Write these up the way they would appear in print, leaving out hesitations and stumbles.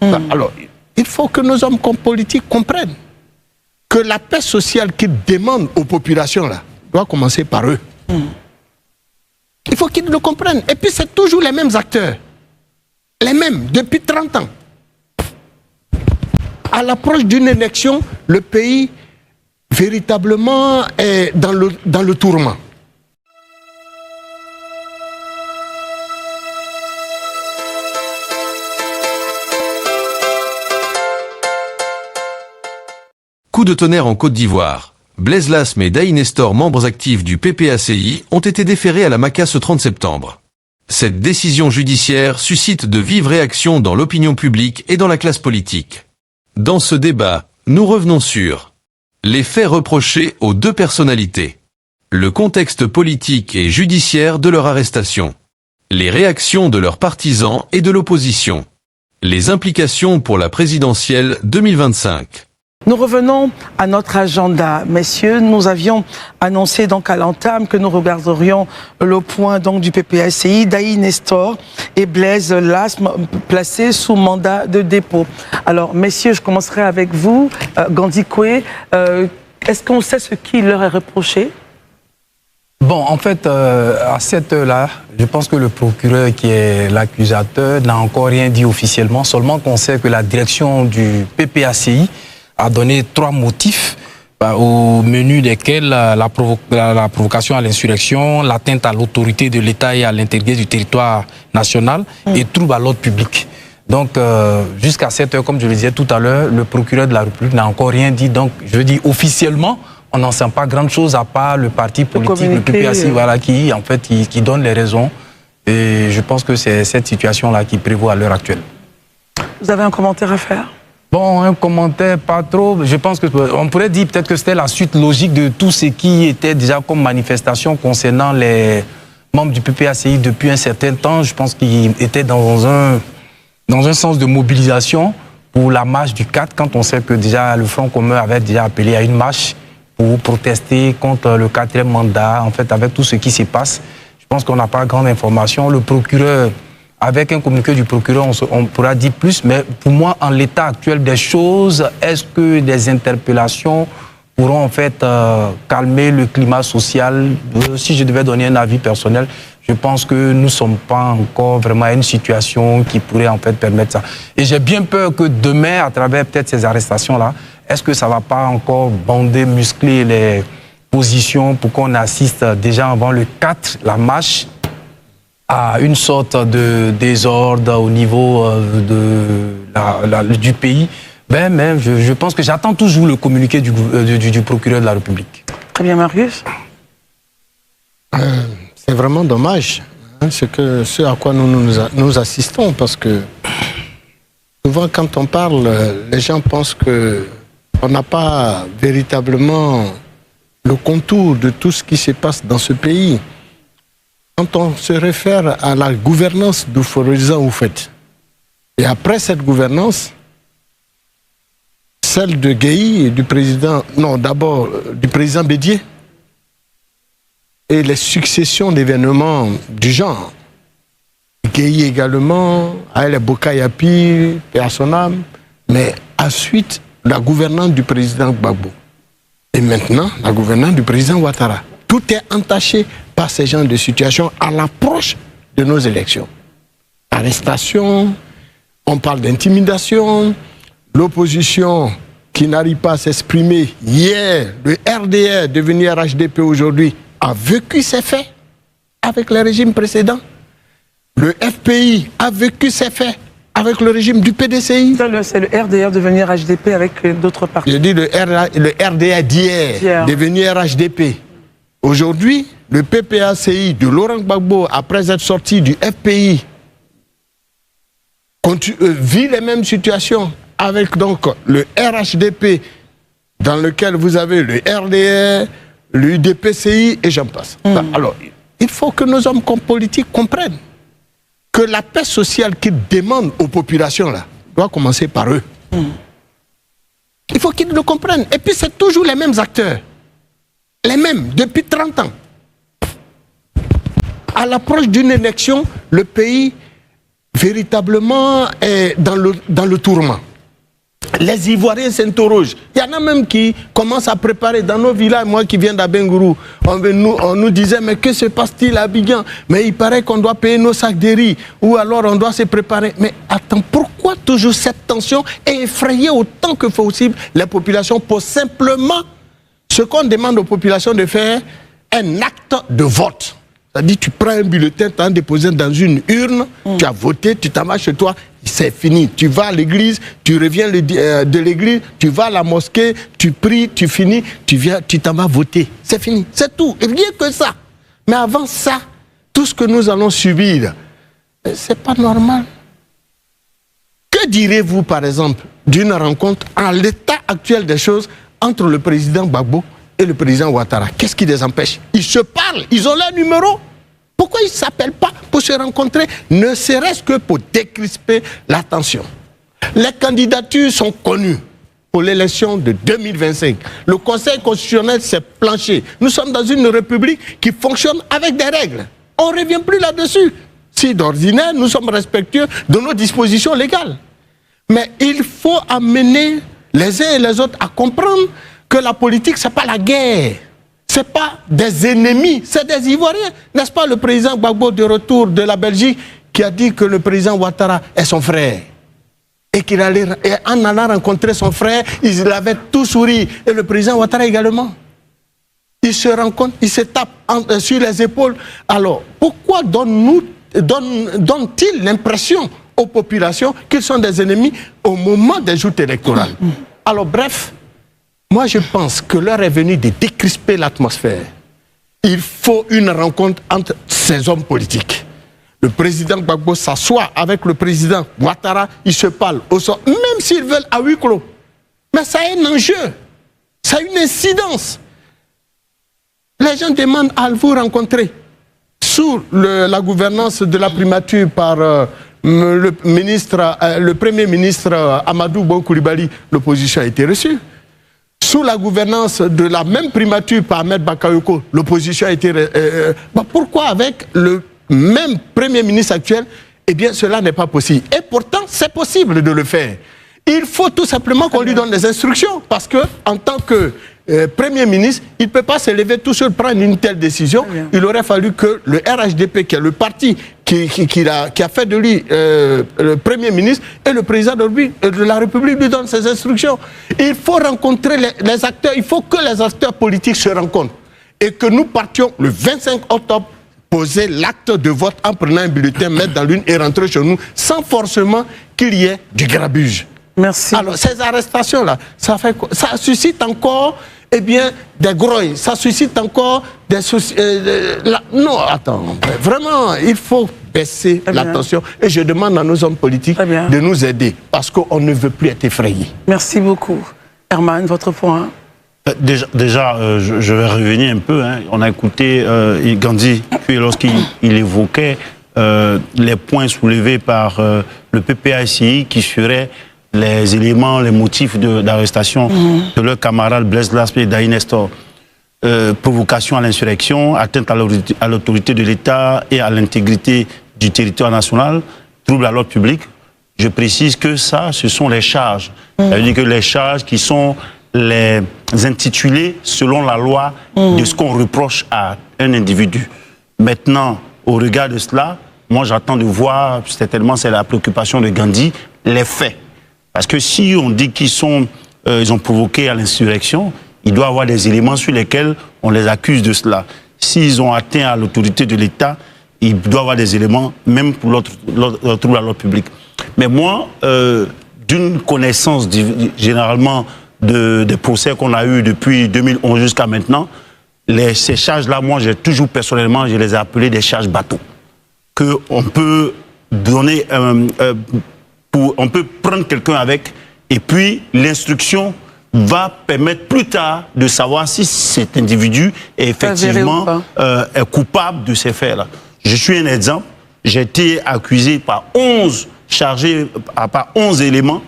Alors, il faut que nos hommes politiques comprennent que la paix sociale qu'ils demandent aux populations là doit commencer par eux. Il faut qu'ils le comprennent. Et puis c'est toujours les mêmes acteurs. Les mêmes, depuis 30 ans. À l'approche d'une élection, le pays véritablement est dans le tourment. Coup de tonnerre en Côte d'Ivoire. Blaise Lasme et Daï Nestor, membres actifs du PPACI, ont été déférés à la MACA ce 30 septembre. Cette décision judiciaire suscite de vives réactions dans l'opinion publique et dans la classe politique. Dans ce débat, nous revenons sur les faits reprochés aux deux personnalités, le contexte politique et judiciaire de leur arrestation, les réactions de leurs partisans et de l'opposition, les implications pour la présidentielle 2025. Nous revenons à notre agenda, messieurs. Nous avions annoncé donc à l'entame que nous regarderions le point donc du PPACI, Daï Nestor et Blaise Lasme placés sous mandat de dépôt. Alors, messieurs, je commencerai avec vous, Gandhi Koué. Est-ce qu'on sait ce qui leur est reproché? Bon, en fait, à cette heure-là, je pense que le procureur qui est l'accusateur n'a encore rien dit officiellement, seulement qu'on sait que la direction du PPACI a donné 3 motifs au menu desquels la provocation à l'insurrection, l'atteinte à l'autorité de l'État et à l'intégrité du territoire national et trouble à l'ordre public. Donc, jusqu'à cette heure, comme je le disais tout à l'heure, le procureur de la République n'a encore rien dit. Donc, je dis officiellement, on n'en sait pas grand-chose à part le parti politique, le PPACI, voilà, qui donne les raisons. Et je pense que c'est cette situation-là qui prévaut à l'heure actuelle. Vous avez un commentaire à faire? Bon, un commentaire pas trop. Je pense qu'on pourrait dire peut-être que c'était la suite logique de tout ce qui était déjà comme manifestation concernant les membres du PPACI depuis un certain temps. Je pense qu'ils étaient dans un sens de mobilisation pour la marche du 4, quand on sait que déjà le Front commun avait déjà appelé à une marche pour protester contre le 4e mandat, en fait, avec tout ce qui se passe. Je pense qu'on n'a pas grande information. Le procureur, avec un communiqué du procureur, on pourra dire plus, mais pour moi, en l'état actuel des choses, est-ce que des interpellations pourront en fait calmer le climat social? Si je devais donner un avis personnel, je pense que nous ne sommes pas encore vraiment à une situation qui pourrait en fait permettre ça. Et j'ai bien peur que demain, à travers peut-être ces arrestations-là, est-ce que ça ne va pas encore bander, muscler les positions pour qu'on assiste déjà avant le 4, la marche, à une sorte de désordre au niveau du pays. Mais je pense que j'attends toujours le communiqué du procureur de la République. Très bien, Marius. C'est vraiment dommage, hein, ce à quoi nous assistons, parce que souvent quand on parle, les gens pensent qu'on n'a pas véritablement le contour de tout ce qui se passe dans ce pays. Quand on se réfère à la gouvernance du président Oufette, et après cette gouvernance, celle de Gueye et du président, non, d'abord du président Bédié, et les successions d'événements du genre. Gueye également, Aïle Bokayapi, paix à son âme, mais ensuite la gouvernance du président Gbagbo. Et maintenant, la gouvernance du président Ouattara. Tout est entaché par ces genres de situations à l'approche de nos élections. Arrestation, on parle d'intimidation, l'opposition qui n'arrive pas à s'exprimer. Hier, le RDR, devenu RHDP aujourd'hui, a vécu ces faits avec le régime précédent. Le FPI a vécu ces faits avec le régime du PDCI. C'est le RDR devenu RHDP avec d'autres partis. Je dis le RDR d'hier, devenu RHDP. Aujourd'hui, le PPACI de Laurent Gbagbo, après être sorti du FPI, vit les mêmes situations avec donc le RHDP, dans lequel vous avez le RDR, l'UDPCI et j'en passe. Alors, il faut que nos hommes politiques comprennent que la paix sociale qu'ils demandent aux populations là doit commencer par eux. Il faut qu'ils le comprennent. Et puis c'est toujours les mêmes acteurs. Les mêmes, depuis 30 ans. À l'approche d'une élection, le pays véritablement est dans le tourment. Les Ivoiriens s'interrogent. Il y en a même qui commencent à préparer dans nos villages. Moi qui viens d'Abengourou, on nous disait mais que se passe-t-il à Abidjan? Mais il paraît qu'on doit payer nos sacs de riz ou alors on doit se préparer. Mais attends, pourquoi toujours cette tension et effrayer autant que possible les populations pour simplement ce qu'on demande aux populations de faire, un acte de vote? C'est-à-dire tu prends un bulletin, tu as déposé dans une urne, tu as voté, tu t'en vas chez toi, c'est fini. Tu vas à l'église, tu reviens de l'église, tu vas à la mosquée, tu pries, tu finis, tu viens, tu t'en vas voter. C'est fini, c'est tout, et rien que ça. Mais avant ça, tout ce que nous allons subir, c'est pas normal. Que direz-vous par exemple d'une rencontre en l'état actuel des choses entre le président Gbagbo et le président Ouattara? Qu'est-ce qui les empêche? Ils se parlent, ils ont leur numéro. Pourquoi ils ne s'appellent pas pour se rencontrer, ne serait-ce que pour décrisper la tension? Les candidatures sont connues pour l'élection de 2025. Le Conseil constitutionnel s'est planché. Nous sommes dans une république qui fonctionne avec des règles. On ne revient plus là-dessus. Si d'ordinaire, nous sommes respectueux de nos dispositions légales. Mais il faut amener les uns et les autres à comprendre que la politique, ce n'est pas la guerre. Ce n'est pas des ennemis, c'est des Ivoiriens. N'est-ce pas le président Gbagbo de retour de la Belgique qui a dit que le président Ouattara est son frère? Et qu'il allait, en allant rencontrer son frère, il avait tout souri. Et le président Ouattara également. Ils se rencontrent, ils se tapent sur les épaules. Alors, pourquoi donne-t-il l'impression aux populations qu'ils sont des ennemis au moment des joutes électorales? Alors, bref, moi, je pense que l'heure est venue de décrisper l'atmosphère. Il faut une rencontre entre ces hommes politiques. Le président Gbagbo s'assoit avec le président Ouattara, ils se parlent au sort, même s'ils veulent à huis clos. Mais ça a un enjeu, ça a une incidence. Les gens demandent à vous rencontrer. Sous la gouvernance de la primature par le premier ministre Amadou Bon Coulibaly, l'opposition a été reçue. Sous la gouvernance de la même primature par Ahmed Bakayoko, l'opposition a été... pourquoi avec le même Premier ministre actuel, eh bien cela n'est pas possible. Et pourtant, c'est possible de le faire. Il faut tout simplement qu'on lui donne des instructions, parce qu'en tant que Premier ministre, il ne peut pas se lever tout seul, prendre une telle décision. Il aurait fallu que le RHDP, qui est le parti qui a fait de lui le Premier ministre, et le président de la République lui donne ses instructions. Il faut rencontrer les acteurs, il faut que les acteurs politiques se rencontrent. Et que nous partions le 25 octobre poser l'acte de vote en prenant un bulletin, mettre dans l'une et rentrer chez nous, sans forcément qu'il y ait du grabuge. Merci. Alors, ces arrestations-là, ça suscite encore, eh bien, des grouilles, ça suscite encore des soucis. Non, attends, vraiment, il faut baisser la tension. Et je demande à nos hommes politiques de nous aider, parce qu'on ne veut plus être effrayés. Merci beaucoup. Herman, votre point? Déjà, je vais revenir un peu. Hein. On a écouté Gandhi, puis lorsqu'il évoquait les points soulevés par le PPACI qui seraient les éléments, les motifs d'arrestation de leurs camarades Blaise Lasme et Daï Nestor. Provocation à l'insurrection, atteinte à l'autorité de l'État et à l'intégrité du territoire national, trouble à l'ordre public. Je précise que ça, ce sont les charges. Ça veut dire que les charges qui sont les intitulés selon la loi de ce qu'on reproche à un individu. Maintenant, au regard de cela, moi j'attends de voir, certainement c'est la préoccupation de Gandhi, les faits. Parce que si on dit qu'ils ont provoqué à l'insurrection, il doit y avoir des éléments sur lesquels on les accuse de cela. S'ils ont atteint à l'autorité de l'État, il doit y avoir des éléments, même pour le trouble à l'ordre public. Mais moi, d'une connaissance généralement des procès qu'on a eus depuis 2011 jusqu'à maintenant, ces charges-là, moi, j'ai toujours personnellement, je les ai appelées des charges bateaux. Qu'on peut donner, on peut prendre quelqu'un avec, et puis l'instruction va permettre plus tard de savoir si cet individu est effectivement coupable de ces faits-là. Je suis un exemple, j'ai été accusé par 11 éléments,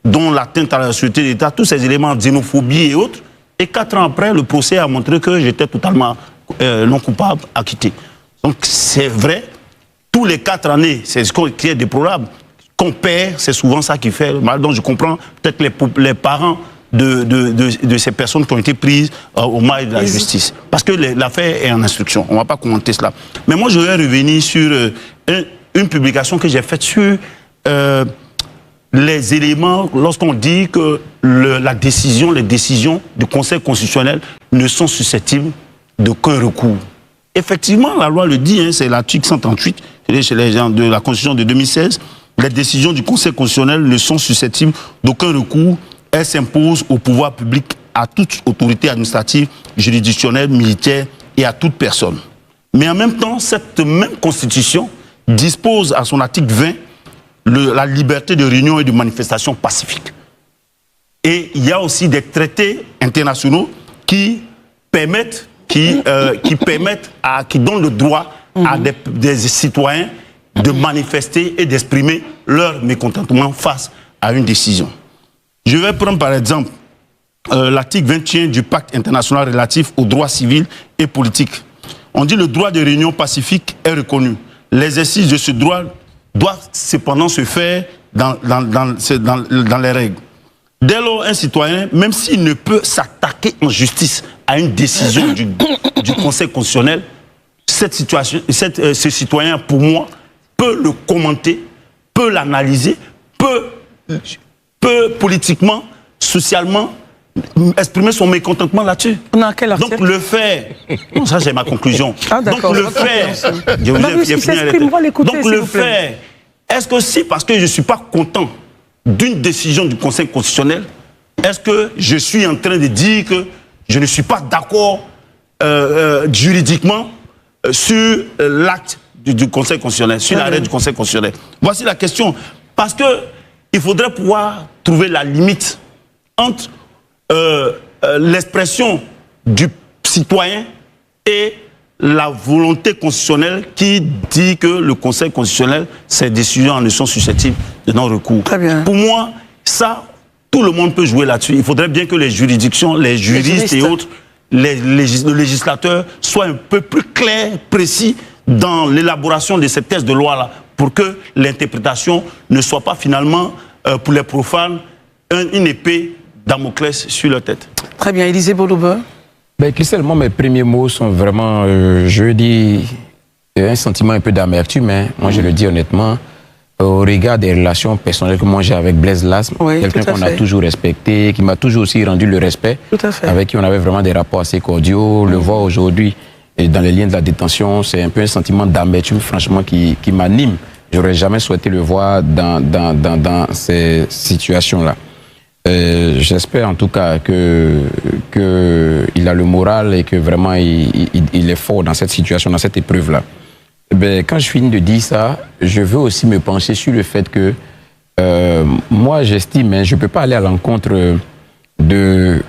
dont l'atteinte à la sécurité de l'État, tous ces éléments de xénophobie et autres. Et 4 ans après, le procès a montré que j'étais totalement non coupable, acquitté. Donc c'est vrai, tous les 4 années, c'est ce qui est déplorable. Qu'on perd, c'est souvent ça qui fait mal. Donc je comprends peut-être les parents de ces personnes qui ont été prises au mail de la justice. Parce que l'affaire est en instruction. On ne va pas commenter cela. Mais moi, je vais revenir sur une publication que j'ai faite sur les éléments lorsqu'on dit que les décisions du Conseil constitutionnel ne sont susceptibles d'aucun recours. Effectivement, la loi le dit, hein, c'est l'article 138 chez les gens de la Constitution de 2016. Les décisions du Conseil constitutionnel ne sont susceptibles d'aucun recours. Elles s'imposent au pouvoir public, à toute autorité administrative, juridictionnelle, militaire et à toute personne. Mais en même temps, cette même Constitution dispose à son article 20 la liberté de réunion et de manifestation pacifique. Et il y a aussi des traités internationaux qui permettent, qui donnent le droit à des citoyens de manifester et d'exprimer leur mécontentement face à une décision. Je vais prendre par exemple l'article 21 du pacte international relatif aux droits civils et politiques. On dit que le droit de réunion pacifique est reconnu. L'exercice de ce droit doit cependant se faire dans les règles. Dès lors, un citoyen, même s'il ne peut s'attaquer en justice à une décision du Conseil constitutionnel, ce citoyen, pour moi, peut le commenter, peut l'analyser, peut politiquement, socialement, exprimer son mécontentement là-dessus. Donc le fait, ça c'est ma conclusion. Donc le fait, est-ce que si parce que je ne suis pas content d'une décision du Conseil constitutionnel, est-ce que je suis en train de dire que je ne suis pas d'accord juridiquement sur l'acte du Conseil constitutionnel, sur l'arrêt du Conseil constitutionnel? Voici la question. Parce que il faudrait pouvoir trouver la limite entre l'expression du citoyen et la volonté constitutionnelle qui dit que le Conseil constitutionnel, ses décisions ne sont susceptibles de non-recours. Très bien. Pour moi, ça, tout le monde peut jouer là-dessus. Il faudrait bien que les juridictions, les juristes et autres, le législateur soient un peu plus clairs, précis dans l'élaboration de ces textes de loi-là, pour que l'interprétation ne soit pas finalement, pour les profanes, une épée Damoclès sur leur tête. Très bien, Élisée Boloba. Christelle, moi, mes premiers mots sont vraiment, je dis, un sentiment un peu d'amertume. Hein. Moi, je le dis honnêtement, au regard des relations personnelles que moi j'ai avec Blaise Lasme, quelqu'un qu'on a toujours respecté, qui m'a toujours aussi rendu le respect, avec qui on avait vraiment des rapports assez cordiaux. Le voir aujourd'hui dans les liens de la détention, c'est un peu un sentiment d'amertume, franchement, qui m'anime. J'aurais jamais souhaité le voir dans ces situations-là. J'espère en tout cas qu'il a le moral et que vraiment il est fort dans cette situation, dans cette épreuve-là. Quand je finis de dire ça, je veux aussi me pencher sur le fait que moi j'estime, je ne peux pas aller à l'encontre des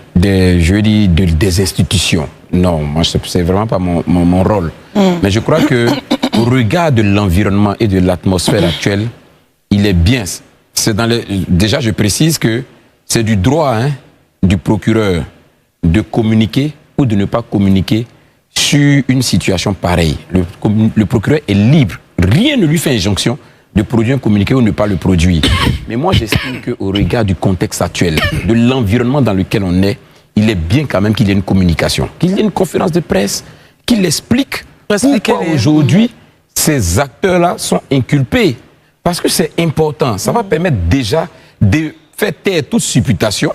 institutions. Non, moi c'est vraiment pas mon rôle. Mais je crois que au regard de l'environnement et de l'atmosphère actuelle, il est bien. Déjà je précise que c'est du droit du procureur de communiquer ou de ne pas communiquer sur une situation pareille. Le procureur est libre. Rien ne lui fait injonction de produire un communiqué ou ne pas le produire. Mais moi, j'estime qu'au regard du contexte actuel, de l'environnement dans lequel on est, il est bien quand même qu'il y ait une communication, qu'il y ait une conférence de presse, qu'il explique pourquoi aujourd'hui ces acteurs-là sont inculpés. Parce que c'est important. Ça va permettre déjà de faire taire toute supputation,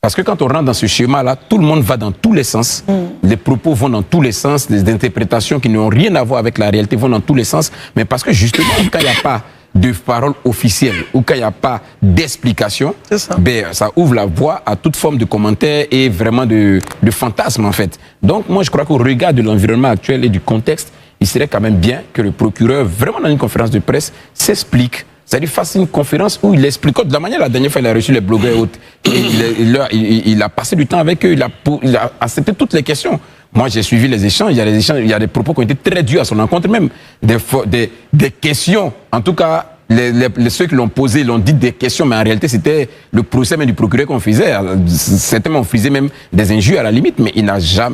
parce que quand on rentre dans ce schéma-là, tout le monde va dans tous les sens, les propos vont dans tous les sens, les interprétations qui n'ont rien à voir avec la réalité vont dans tous les sens, mais parce que justement, quand il n'y a pas de parole officielle ou quand il n'y a pas d'explication, ça ouvre la voie à toute forme de commentaires et vraiment de fantasmes en fait. Donc moi je crois qu'au regard de l'environnement actuel et du contexte, il serait quand même bien que le procureur, vraiment dans une conférence de presse, s'explique. C'est-à-dire fasse une conférence où il explique, de la manière la dernière fois il a reçu les blogueurs et autres, et il a passé du temps avec eux, il a accepté toutes les questions. Moi j'ai suivi les échanges, il y a des propos qui ont été très durs à son encontre même, des questions, en tout cas ceux qui l'ont posé, ils l'ont dit des questions, mais en réalité c'était le procès même du procureur qu'on faisait, certainement on faisait même des injures à la limite, mais il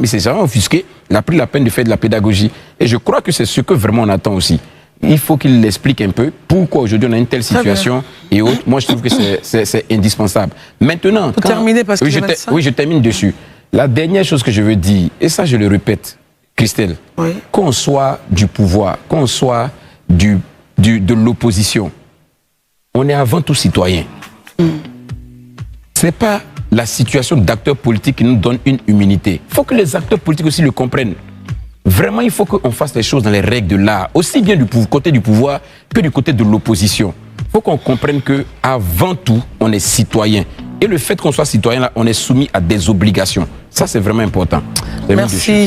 s'est jamais offusqué, il a pris la peine de faire de la pédagogie, et je crois que c'est ce que vraiment on attend aussi. il faut qu'il l'explique un peu pourquoi aujourd'hui on a une telle situation et autres. Moi, je trouve que c'est indispensable. Maintenant, pour terminer, parce que oui, je termine dessus. La dernière chose que je veux dire, et ça je le répète, Christelle, qu'on soit du pouvoir, qu'on soit de l'opposition, on est avant tout citoyen. Ce n'est pas la situation d'acteurs politiques qui nous donne une immunité. Il faut que les acteurs politiques aussi le comprennent. Vraiment, il faut qu'on fasse les choses dans les règles de l'art, aussi bien du côté du pouvoir que du côté de l'opposition. Il faut qu'on comprenne qu'avant tout, on est citoyen. Et le fait qu'on soit citoyen, là, on est soumis à des obligations. Ça, c'est vraiment important. Merci.